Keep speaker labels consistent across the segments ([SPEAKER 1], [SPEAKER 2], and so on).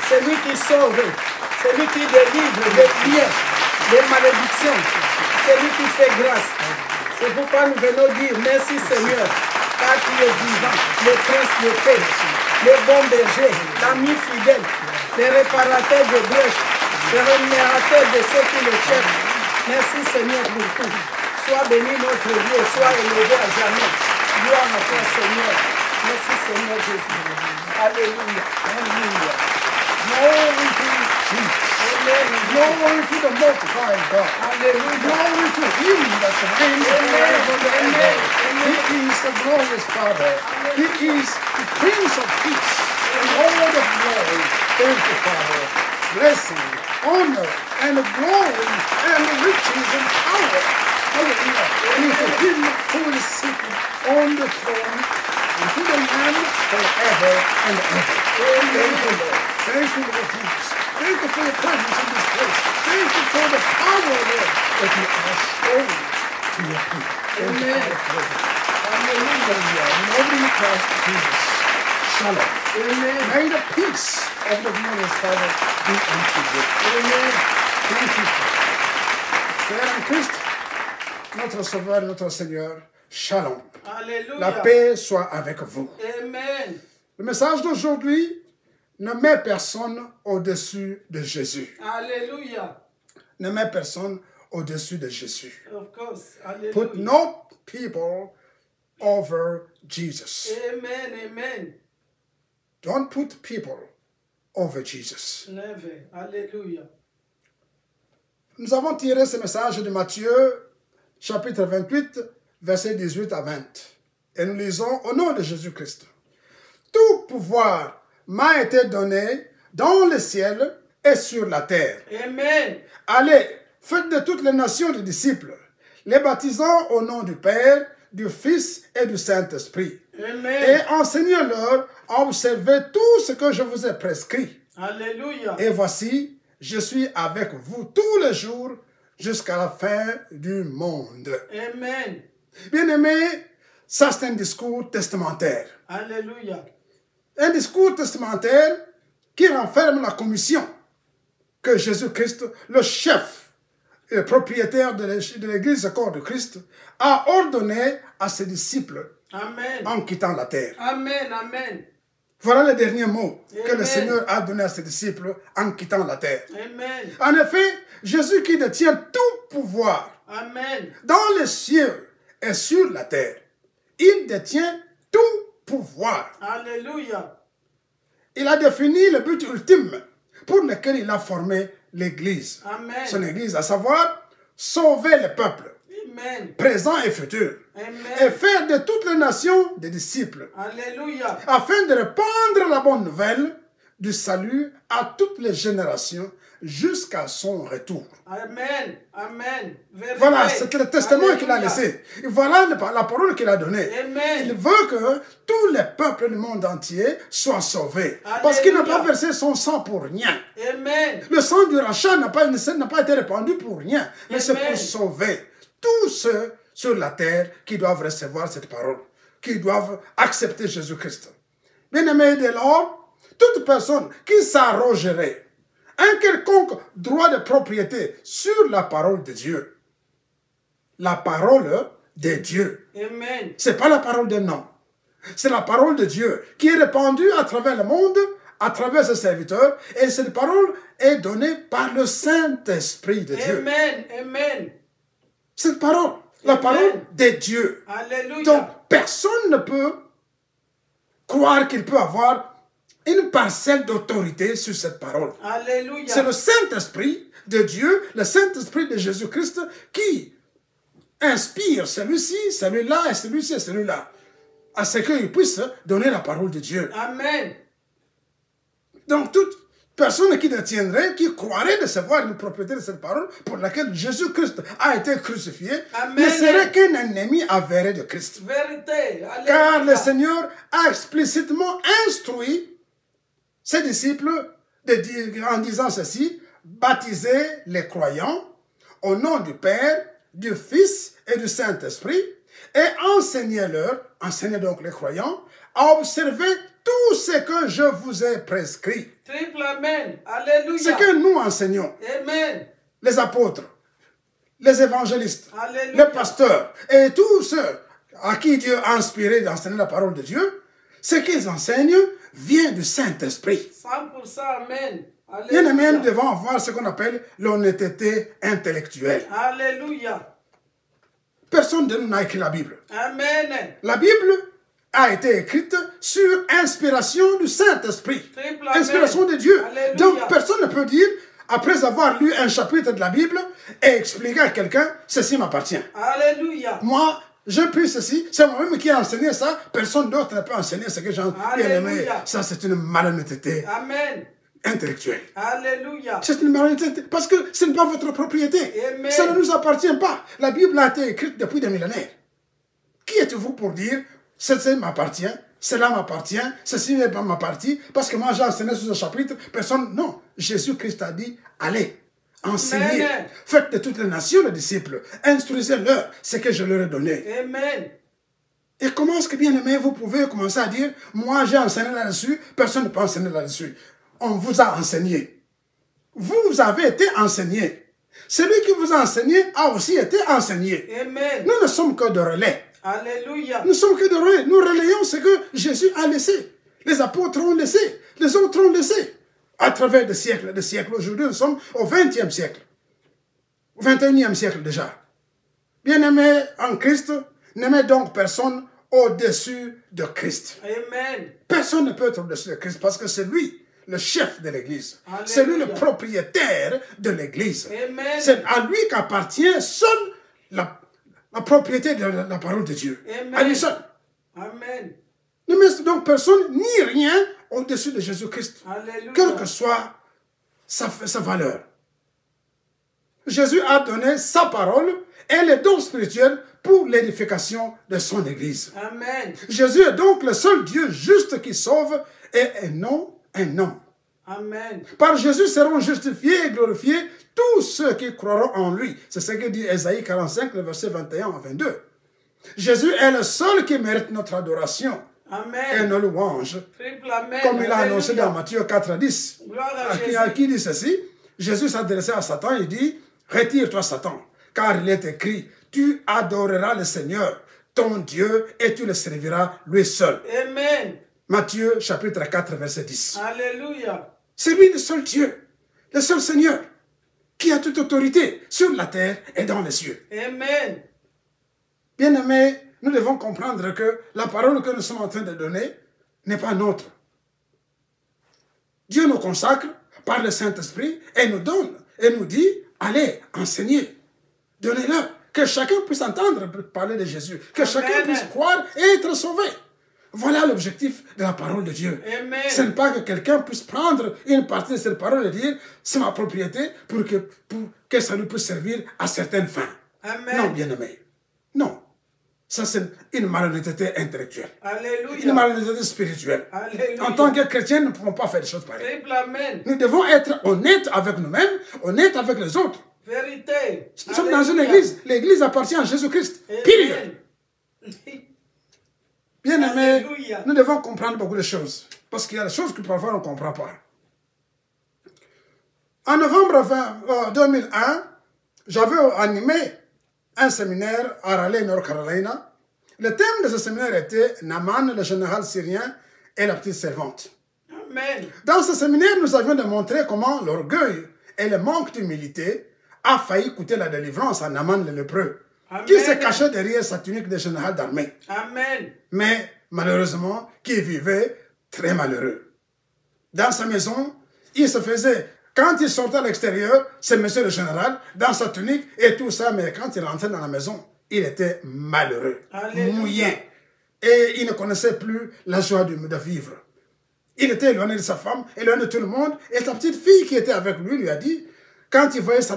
[SPEAKER 1] C'est lui qui sauve, c'est lui qui délivre des liens, des malédictions, c'est lui qui fait grâce. C'est pourquoi nous venons dire merci Seigneur, car tu es vivant, le prince de paix, le bon berger, l'ami fidèle, le réparateur de brèches, le rémunérateur de ceux qui le cherchent. Merci Seigneur pour tout. Sois béni notre Dieu, sois élevé à jamais. Gloire à toi Seigneur. Merci Seigneur Jésus. Alléluia. Alléluia.
[SPEAKER 2] Glory to Jesus.
[SPEAKER 1] Amen.
[SPEAKER 2] Glory to the Most High God.
[SPEAKER 1] Hallelujah.
[SPEAKER 2] Glory to Him that reigns forever and ever. He is the glorious Father. He is the Prince of Peace, the Lord of glory. Thank you, Father. Blessing, honor, and glory, and riches and power. Hallelujah. Be to Him who is seated on the throne, and to the Lamb forever and ever. Thank you, Lord. Thank you, Lord Jesus. Thank you for your presence in this place. Thank you for the power, Lord, that you are showing to your people.
[SPEAKER 1] Amen.
[SPEAKER 2] Hallelujah. In every Christ Jesus. Shalom.
[SPEAKER 1] Amen.
[SPEAKER 2] May the peace of the glorious Father be unto you.
[SPEAKER 1] Amen.
[SPEAKER 2] Thank you, Father. Frère en Christ, notre Sauveur, notre Seigneur, Shalom.
[SPEAKER 1] Alléluia.
[SPEAKER 2] La paix soit avec vous.
[SPEAKER 1] Amen.
[SPEAKER 2] Le message d'aujourd'hui ne met personne au-dessus de Jésus.
[SPEAKER 1] Alléluia.
[SPEAKER 2] Ne met personne au-dessus de Jésus.
[SPEAKER 1] Of course. Alléluia.
[SPEAKER 2] Put no people over Jesus.
[SPEAKER 1] Amen. Amen.
[SPEAKER 2] Don't put people over Jesus.
[SPEAKER 1] Never. Alléluia.
[SPEAKER 2] Nous avons tiré ce message de Matthieu, chapitre 28, versets 18 à 20. Et nous lisons au nom de Jésus-Christ. Tout pouvoir m'a été donné dans le ciel et sur la terre.
[SPEAKER 1] Amen.
[SPEAKER 2] Allez, faites de toutes les nations des disciples, les baptisant au nom du Père, du Fils et du Saint-Esprit.
[SPEAKER 1] Amen.
[SPEAKER 2] Et enseignez-leur à observer tout ce que je vous ai prescrit.
[SPEAKER 1] Alléluia.
[SPEAKER 2] Et voici, je suis avec vous tous les jours jusqu'à la fin du monde.
[SPEAKER 1] Amen.
[SPEAKER 2] Bien-aimés, ça c'est un discours testamentaire.
[SPEAKER 1] Alléluia.
[SPEAKER 2] Un discours testamentaire qui renferme la commission que Jésus-Christ, le chef et le propriétaire de l'Église corps de Christ, a ordonné à ses disciples.
[SPEAKER 1] Amen.
[SPEAKER 2] En quittant la terre.
[SPEAKER 1] Amen. Amen.
[SPEAKER 2] Voilà les derniers mots que
[SPEAKER 1] Amen.
[SPEAKER 2] le Seigneur a donné à ses disciples en quittant la terre.
[SPEAKER 1] Amen.
[SPEAKER 2] En effet, Jésus qui détient tout pouvoir
[SPEAKER 1] Amen.
[SPEAKER 2] dans les cieux et sur la terre, il détient tout pouvoir.
[SPEAKER 1] Alléluia.
[SPEAKER 2] Il a défini le but ultime pour lequel il a formé l'Église.
[SPEAKER 1] Amen.
[SPEAKER 2] Son Église, à savoir sauver le peuple,
[SPEAKER 1] Amen.
[SPEAKER 2] présent et futur,
[SPEAKER 1] Amen.
[SPEAKER 2] et faire de toutes les nations des disciples,
[SPEAKER 1] Alléluia.
[SPEAKER 2] afin de répandre la bonne nouvelle du salut à toutes les générations jusqu'à son retour.
[SPEAKER 1] Amen. Amen. Vérité.
[SPEAKER 2] Voilà, c'est le testament qu'il a
[SPEAKER 1] Alléluia.
[SPEAKER 2] laissé. Et voilà la parole qu'il a donnée.
[SPEAKER 1] Amen.
[SPEAKER 2] Il veut que tous les peuples du monde entier soient sauvés.
[SPEAKER 1] Alléluia.
[SPEAKER 2] Parce qu'il n'a pas versé son sang pour rien.
[SPEAKER 1] Amen.
[SPEAKER 2] Le sang du rachat n'a pas été répandu pour rien. Mais c'est
[SPEAKER 1] Amen.
[SPEAKER 2] pour sauver tous ceux sur la terre qui doivent recevoir cette parole, qui doivent accepter Jésus-Christ. Bien-aimés, dès lors, toute personne qui s'arrogerait un quelconque droit de propriété sur la parole de Dieu, la parole de Dieu,
[SPEAKER 1] Amen.
[SPEAKER 2] c'est pas la parole d'un homme, c'est la parole de Dieu qui est répandue à travers le monde, à travers ses serviteurs, et cette parole est donnée par le Saint-Esprit de Dieu.
[SPEAKER 1] Amen. Amen.
[SPEAKER 2] Cette parole La parole de Dieu.
[SPEAKER 1] Alléluia.
[SPEAKER 2] Donc, personne ne peut croire qu'il peut avoir une parcelle d'autorité sur cette parole.
[SPEAKER 1] Alléluia.
[SPEAKER 2] C'est le Saint-Esprit de Dieu, le Saint-Esprit de Jésus-Christ qui inspire celui-ci, celui-là et celui-ci et celui-là à ce qu'ils puissent donner la parole de Dieu.
[SPEAKER 1] Amen.
[SPEAKER 2] Donc, toute personne qui détiendrait, qui croirait recevoir une propriété de cette parole pour laquelle Jésus-Christ a été crucifié,
[SPEAKER 1] Amen.
[SPEAKER 2] ne serait qu'un ennemi avéré de Christ.
[SPEAKER 1] Vérité. Alléluia.
[SPEAKER 2] Car le Seigneur a explicitement instruit ses disciples en disant ceci: baptisez les croyants au nom du Père, du Fils et du Saint-Esprit, et enseignez donc les croyants, à observer tout ce que je vous ai prescrit.
[SPEAKER 1] Triple Amen. Alléluia.
[SPEAKER 2] Ce que nous enseignons,
[SPEAKER 1] Amen.
[SPEAKER 2] les apôtres, les évangélistes,
[SPEAKER 1] Alléluia.
[SPEAKER 2] les pasteurs et tous ceux à qui Dieu a inspiré d'enseigner la parole de Dieu, ce qu'ils enseignent vient du Saint-Esprit.
[SPEAKER 1] 100% Amen.
[SPEAKER 2] Bien aimé, nous
[SPEAKER 1] Alléluia.
[SPEAKER 2] devons avoir ce qu'on appelle l'honnêteté intellectuelle.
[SPEAKER 1] Alléluia.
[SPEAKER 2] Personne de nous n'a écrit la Bible.
[SPEAKER 1] Amen.
[SPEAKER 2] La Bible a été écrite sur inspiration du Saint-Esprit.
[SPEAKER 1] Triple Amen.
[SPEAKER 2] Inspiration de Dieu.
[SPEAKER 1] Alléluia.
[SPEAKER 2] Donc, personne ne peut dire, après avoir lu un chapitre de la Bible, et expliquer à quelqu'un, ceci m'appartient.
[SPEAKER 1] Alléluia.
[SPEAKER 2] Moi, je puis ceci, c'est moi-même qui ai enseigné ça, personne d'autre ne peut enseigner ce que j'ai bien aimé.
[SPEAKER 1] Alléluia.
[SPEAKER 2] Ça, c'est une malhonnêteté
[SPEAKER 1] Amen.
[SPEAKER 2] intellectuelle.
[SPEAKER 1] Alléluia.
[SPEAKER 2] C'est une malhonnêteté parce que ce n'est pas votre propriété.
[SPEAKER 1] Amen.
[SPEAKER 2] Ça ne nous appartient pas. La Bible a été écrite depuis des millénaires. Qui êtes-vous pour dire, ceci m'appartient, cela m'appartient, ceci m'appartient, parce que moi j'ai enseigné sur ce chapitre, personne, non. Jésus-Christ a dit, allez, enseignez,
[SPEAKER 1] Amen.
[SPEAKER 2] faites de toutes les nations les disciples, instruisez-leur ce que je leur ai donné.
[SPEAKER 1] Amen.
[SPEAKER 2] Et comment est-ce que, bien aimé, vous pouvez commencer à dire, moi j'ai enseigné là-dessus, personne ne peut enseigner là-dessus. On vous a enseigné. Vous avez été enseigné. Celui qui vous a enseigné a aussi été enseigné.
[SPEAKER 1] Amen.
[SPEAKER 2] Nous ne sommes que de relais.
[SPEAKER 1] Alléluia.
[SPEAKER 2] Nous sommes que de relais. Nous relayons ce que Jésus a laissé. Les apôtres ont laissé. Les autres ont laissé. À travers des siècles et des siècles. Aujourd'hui, nous sommes au 20e siècle. Au 21e siècle déjà. Bien-aimés en Christ, n'aimez donc personne au-dessus de Christ.
[SPEAKER 1] Amen.
[SPEAKER 2] Personne ne peut être au-dessus de Christ parce que c'est lui le chef de l'Église.
[SPEAKER 1] Alléluia.
[SPEAKER 2] C'est lui le propriétaire de l'Église.
[SPEAKER 1] Amen.
[SPEAKER 2] C'est à lui qu'appartient seule la propriété de la parole de Dieu.
[SPEAKER 1] Amen.
[SPEAKER 2] À lui seul.
[SPEAKER 1] Amen.
[SPEAKER 2] Ne met donc personne ni rien au-dessus de Jésus-Christ.
[SPEAKER 1] Alléluia.
[SPEAKER 2] Quelle que soit sa valeur. Jésus a donné sa parole et les dons spirituels pour l'édification de son Église.
[SPEAKER 1] Amen.
[SPEAKER 2] Jésus est donc le seul Dieu juste qui sauve et non un homme.
[SPEAKER 1] Amen.
[SPEAKER 2] Par Jésus seront justifiés et glorifiés tous ceux qui croiront en lui. C'est ce que dit Ésaïe 45, le verset 21 à 22. Jésus est le seul qui mérite notre adoration et
[SPEAKER 1] Amen.
[SPEAKER 2] nos louanges.
[SPEAKER 1] Triple Amen.
[SPEAKER 2] Comme il a annoncé
[SPEAKER 1] Alléluia.
[SPEAKER 2] dans Matthieu 4 à 10.
[SPEAKER 1] Gloire à Jésus.
[SPEAKER 2] À qui dit ceci? Jésus s'adressait à Satan, il dit, retire-toi Satan, car il est écrit, tu adoreras le Seigneur, ton Dieu, et tu le serviras lui seul.
[SPEAKER 1] Amen.
[SPEAKER 2] Matthieu chapitre 4, verset 10.
[SPEAKER 1] Alléluia.
[SPEAKER 2] C'est lui le seul Dieu, le seul Seigneur, qui a toute autorité sur la terre et dans les cieux.
[SPEAKER 1] Amen.
[SPEAKER 2] Bien-aimés, nous devons comprendre que la parole que nous sommes en train de donner n'est pas nôtre. Dieu nous consacre par le Saint-Esprit et nous donne et nous dit, allez, enseignez, donnez-leur, que chacun puisse entendre parler de Jésus, que
[SPEAKER 1] Amen.
[SPEAKER 2] chacun puisse croire et être sauvé. Voilà l'objectif de la parole de Dieu.
[SPEAKER 1] Amen.
[SPEAKER 2] Ce n'est pas que quelqu'un puisse prendre une partie de cette parole et dire, c'est ma propriété pour que ça nous puisse servir à certaines fins.
[SPEAKER 1] Amen.
[SPEAKER 2] Non, bien-aimé. Non. Ça, c'est une malhonnêteté intellectuelle.
[SPEAKER 1] Alléluia.
[SPEAKER 2] Une malhonnêteté spirituelle.
[SPEAKER 1] Alléluia.
[SPEAKER 2] En tant que chrétiens, nous ne pouvons pas faire des choses pareilles.
[SPEAKER 1] Triple Amen.
[SPEAKER 2] Nous devons être honnêtes avec nous-mêmes, honnêtes avec les autres.
[SPEAKER 1] Vérité.
[SPEAKER 2] Nous sommes dans une
[SPEAKER 1] Alléluia.
[SPEAKER 2] église. L'église appartient à Jésus-Christ.
[SPEAKER 1] Amen.
[SPEAKER 2] Période. Bien-aimés,
[SPEAKER 1] Alléluia.
[SPEAKER 2] nous devons comprendre beaucoup de choses. Parce qu'il y a des choses que parfois on ne comprend pas. En novembre 2001, j'avais animé un séminaire à Raleigh, North Carolina. Le thème de ce séminaire était Naaman, le général syrien, et la petite servante.
[SPEAKER 1] Amen.
[SPEAKER 2] Dans ce séminaire, nous avions démontré comment l'orgueil et le manque d'humilité a failli coûter la délivrance à Naaman le lépreux. qui se cachait derrière sa tunique de général d'armée.
[SPEAKER 1] Amen.
[SPEAKER 2] Mais malheureusement, qui vivait très malheureux. Dans sa maison, il se faisait, quand il sortait à l'extérieur, c'est monsieur le général, dans sa tunique et tout ça, mais quand il rentrait dans la maison, il était malheureux, mouillé. Et il ne connaissait plus la joie de vivre. Il était éloigné de sa femme, éloigné de tout le monde, et sa petite fille qui était avec lui lui a dit, quand il voyait sa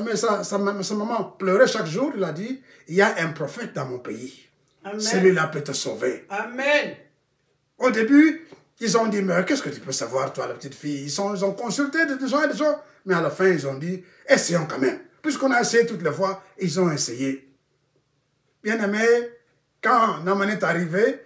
[SPEAKER 2] maman pleurer chaque jour, il a dit, il y a un prophète dans mon pays. Celui-là peut te sauver.
[SPEAKER 1] Amen.
[SPEAKER 2] Au début, ils ont dit, mais qu'est-ce que tu peux savoir, toi, la petite fille? Ils ont consulté des gens et des gens, mais à la fin, ils ont dit, essayons quand même. Puisqu'on a essayé toutes les fois, ils ont essayé. Bien aimé, quand Naaman est arrivé,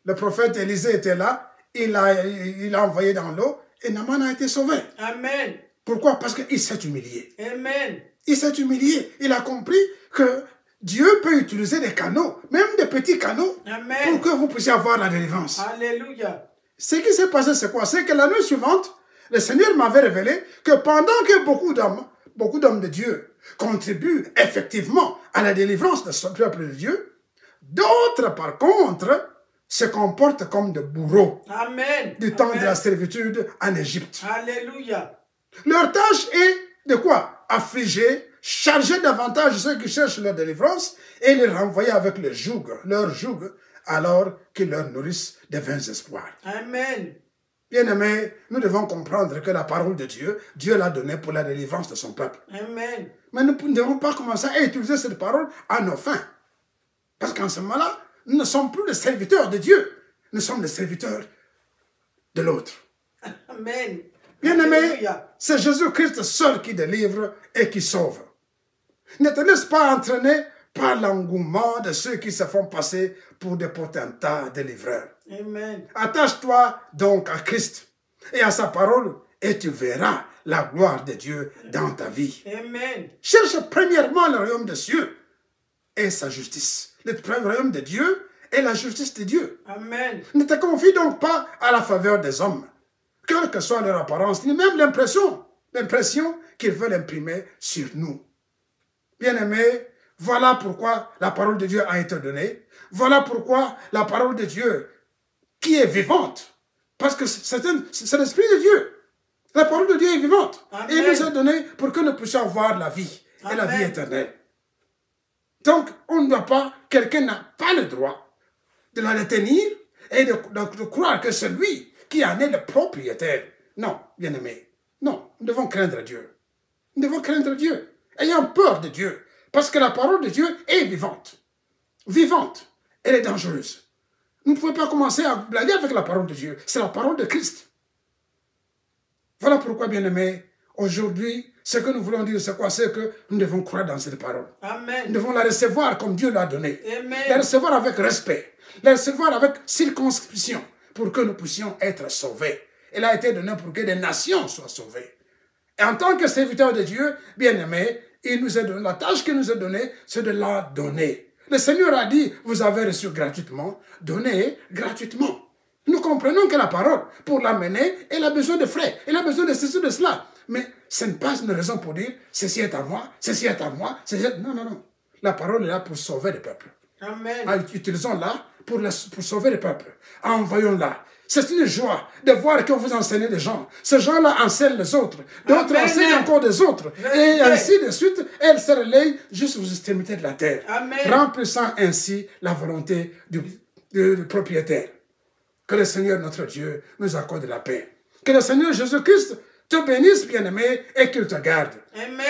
[SPEAKER 2] le prophète Élisée était là, il a envoyé dans l'eau, et Naaman a été sauvé. Amen. Pourquoi? Parce qu'il s'est humilié. Amen. Il s'est humilié. Il a compris que Dieu peut utiliser des canaux, même des petits canaux, Amen, pour que vous puissiez avoir la délivrance. Alléluia. Ce qui s'est passé, c'est quoi? C'est que la nuit suivante, le Seigneur m'avait révélé que pendant que beaucoup d'hommes de Dieu contribuent effectivement à la délivrance de ce peuple de Dieu, d'autres, par contre, se comportent comme des bourreaux. Amen. Du temps de la servitude en Égypte. Alléluia. Leur tâche est de quoi? Affliger, charger davantage ceux qui cherchent leur délivrance et les renvoyer avec leur joug, alors qu'ils leur nourrissent de vains espoirs. Amen. Bien-aimés, nous devons comprendre que la parole de Dieu, Dieu l'a donnée pour la délivrance de son peuple. Amen. Mais nous ne devons pas commencer à utiliser cette parole à nos fins. Parce qu'en ce moment-là, nous ne sommes plus les serviteurs de Dieu. Nous sommes les serviteurs de l'autre. Amen. Bien-aimé, c'est Jésus-Christ seul qui délivre et qui sauve. Ne te laisse pas entraîner par l'engouement de ceux qui se font passer pour des potentats délivreurs. Amen. Attache-toi donc à Christ et à sa parole et tu verras la gloire de Dieu dans ta vie. Amen. Cherche premièrement le royaume des cieux et sa justice. Le royaume de Dieu et la justice de Dieu. Amen. Ne te confie donc pas à la faveur des hommes, quelle que soit leur apparence, ni même l'impression qu'ils veulent imprimer sur nous. Bien-aimés, voilà pourquoi la parole de Dieu a été donnée. Voilà pourquoi la parole de Dieu, qui est vivante, parce que c'est l'Esprit de Dieu. La parole de Dieu est vivante. Amen. Et il nous a donné pour que nous puissions avoir la vie, Amen, et la vie éternelle. Donc, on ne doit pas, quelqu'un n'a pas le droit de la retenir et de croire que c'est lui qui en est le propriétaire. Non, bien-aimé. Non, nous devons craindre Dieu. Nous devons craindre Dieu. Ayons peur de Dieu. Parce que la parole de Dieu est vivante. Vivante. Elle est dangereuse. Vous ne pouvez pas commencer à blaguer avec la parole de Dieu. C'est la parole de Christ. Voilà pourquoi, bien-aimé, aujourd'hui, ce que nous voulons dire, c'est quoi? C'est que nous devons croire dans cette parole. Amen. Nous devons la recevoir comme Dieu l'a donnée. Amen. La recevoir avec respect. La recevoir avec circonscription pour que nous puissions être sauvés. Elle a été donnée pour que des nations soient sauvées. Et en tant que serviteur de Dieu, bien-aimé, il nous a donné, la tâche qu'il nous a donnée, c'est de la donner. Le Seigneur a dit, vous avez reçu gratuitement, donnez gratuitement. Nous comprenons que la parole, pour l'amener, elle a besoin de frais, elle a besoin de ceci, de cela. Mais ce n'est pas une raison pour dire, ceci est à moi, ceci est à moi, ceci est... Non, non, non. La parole est là pour sauver le peuple. Amen. Utilisons-la pour sauver le peuple. Envoyons-la. C'est une joie de voir que vous enseignez des gens. Ces gens-là enseignent les autres. D'autres enseignent encore des autres. Et ainsi de suite, elles se relayent jusqu'aux extrémités de la terre. Amen. Remplissant ainsi la volonté du propriétaire. Que le Seigneur notre Dieu nous accorde la paix. Que le Seigneur Jésus-Christ te bénisse, bien-aimé, et qu'il te garde.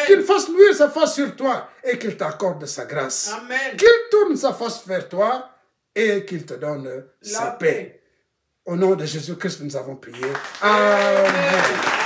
[SPEAKER 2] Qu'il fasse luire sa face sur toi et qu'il t'accorde sa grâce. Qu'il tourne sa face vers toi et qu'il te donne sa paix. Au nom de Jésus-Christ, nous avons prié. Amen.